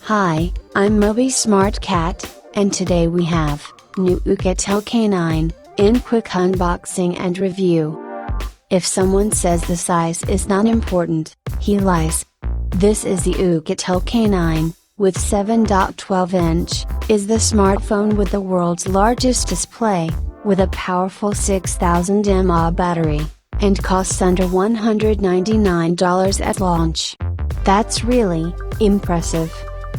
Hi, I'm Moby Smart Cat, and today we have new Oukitel K9 in quick unboxing and review. If someone says the size is not important, he lies. This is the Oukitel K9, with 7.12-inch, is the smartphone with the world's largest display, with a powerful 6000 mAh battery, and costs under $199 at launch. That's really impressive.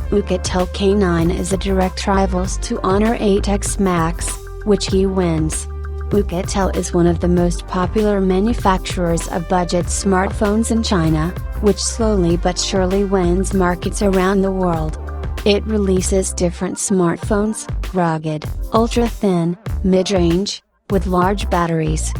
Oukitel K9 is a direct rival to Honor 8X Max, which he wins. Oukitel is one of the most popular manufacturers of budget smartphones in China, which slowly but surely wins markets around the world. It releases different smartphones, rugged, ultra-thin, mid-range, with large batteries.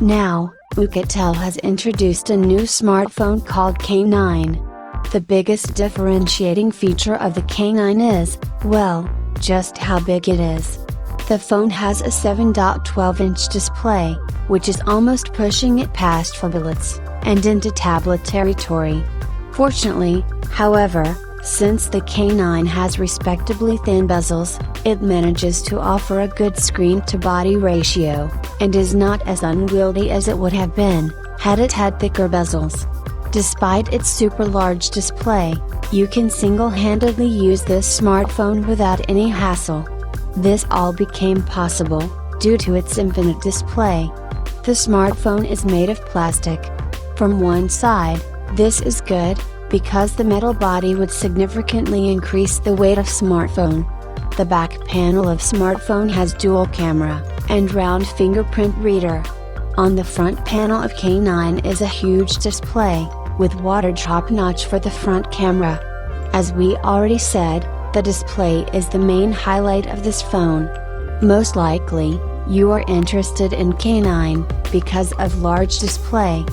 Now, Oukitel has introduced a new smartphone called K9. The biggest differentiating feature of the K9 is, well, just how big it is. The phone has a 7.12-inch display, which is almost pushing it past phablets, and into tablet territory. Fortunately, however, since the K9 has respectably thin bezels, it manages to offer a good screen-to-body ratio, and is not as unwieldy as it would have been, had it had thicker bezels. Despite its super large display, you can single-handedly use this smartphone without any hassle. This all became possible, due to its infinite display. The smartphone is made of plastic. From one side, this is good, because the metal body would significantly increase the weight of smartphone. The back panel of smartphone has dual camera, and round fingerprint reader. On the front panel of K9 is a huge display, with water drop notch for the front camera. As we already said, the display is the main highlight of this phone. Most likely, you are interested in K9, because of large display.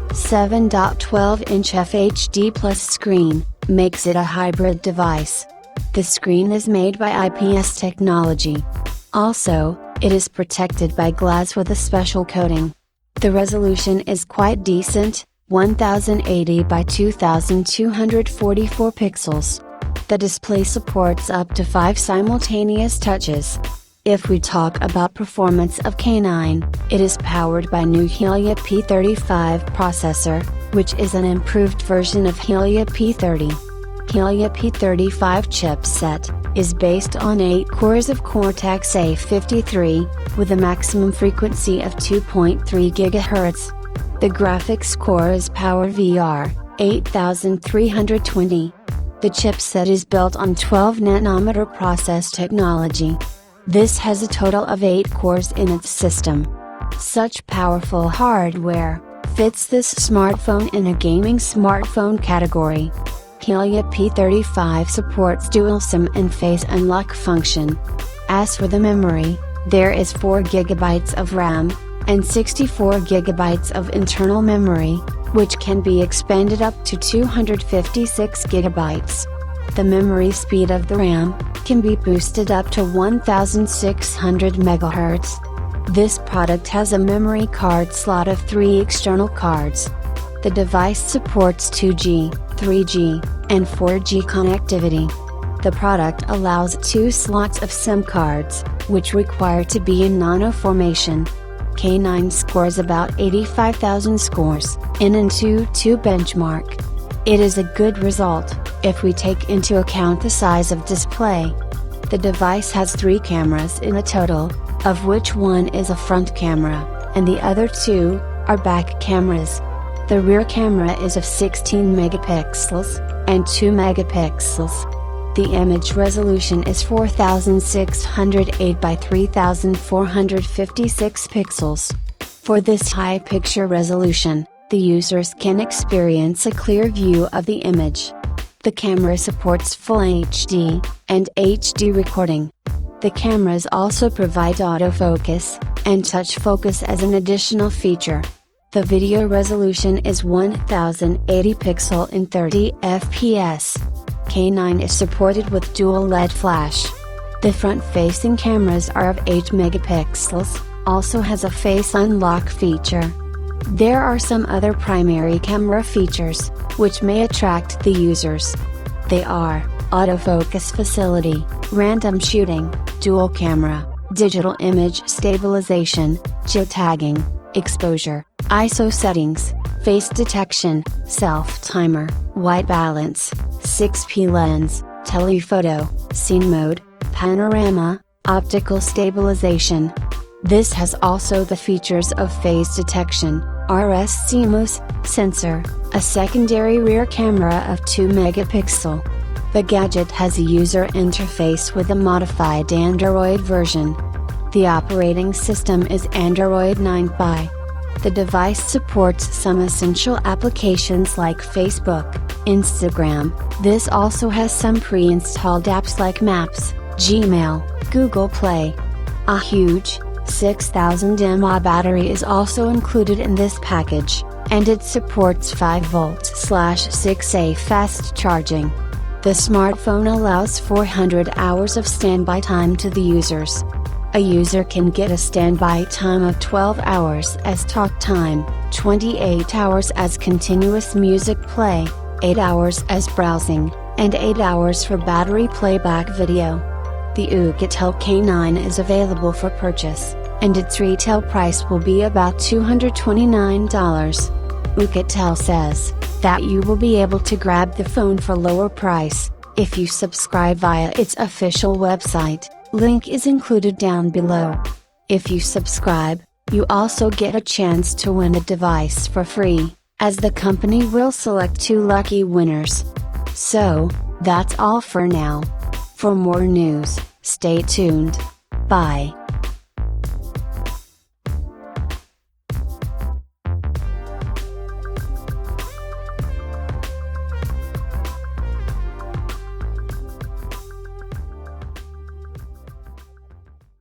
7.12-inch FHD Plus screen, makes it a hybrid device. The screen is made by IPS technology. Also, it is protected by glass with a special coating. The resolution is quite decent, 1080 by 2244 pixels. The display supports up to 5 simultaneous touches. If we talk about performance of K9, it is powered by new Helio P35 processor, which is an improved version of Helio P30. Helio P35 chipset is based on 8 cores of cortex A53, with a maximum frequency of 2.3 GHz. The graphics core is PowerVR 8320. The chipset is built on 12nm process technology. This has a total of 8 cores in its system. Such powerful hardware fits this smartphone in a gaming smartphone category. Helio P35 supports dual SIM and face unlock function. As for the memory, there is 4 GB of RAM, and 64 GB of internal memory, which can be expanded up to 256 GB. The memory speed of the RAM can be boosted up to 1600 MHz. This product has a memory card slot of 3 external cards. The device supports 2G, 3G, and 4G connectivity. The product allows 2 slots of SIM cards, which require to be in nano formation. K9 scores about 85,000 scores, in Antutu benchmark. It is a good result, if we take into account the size of display. The device has 3 cameras in a total, of which one is a front camera, and the other 2 are back cameras. The rear camera is of 16 megapixels, and 2 megapixels. The image resolution is 4608 by 3456 pixels. For this high picture resolution, the users can experience a clear view of the image. The camera supports Full HD and HD recording. The cameras also provide autofocus and touch focus as an additional feature. The video resolution is 1080 pixel in 30 fps. K9 is supported with dual LED flash. The front-facing cameras are of 8 megapixels, also has a face unlock feature. There are some other primary camera features, which may attract the users. They are, autofocus facility, random shooting, dual camera, digital image stabilization, geotagging, exposure, ISO settings, face detection, self-timer, white balance, 6P lens, telephoto, scene mode, panorama, optical stabilization. This has also the features of phase detection, RS CMOS, sensor, a secondary rear camera of 2 megapixel. The gadget has a user interface with a modified Android version. The operating system is Android 9 Pie. The device supports some essential applications like Facebook, Instagram. This also has some pre-installed apps like Maps, Gmail, Google Play. A huge 6000 mAh battery is also included in this package, and it supports 5V/6A fast charging. The smartphone allows 400 hours of standby time to the users. A user can get a standby time of 12 hours as talk time, 28 hours as continuous music play, 8 hours as browsing, and 8 hours for battery playback video. The Oukitel K9 is available for purchase, and its retail price will be about $229. Oukitel says that you will be able to grab the phone for lower price if you subscribe via its official website. Link is included down below. If you subscribe, you also get a chance to win a device for free, as the company will select 2 lucky winners. So, that's all for now. For more news, stay tuned. Bye.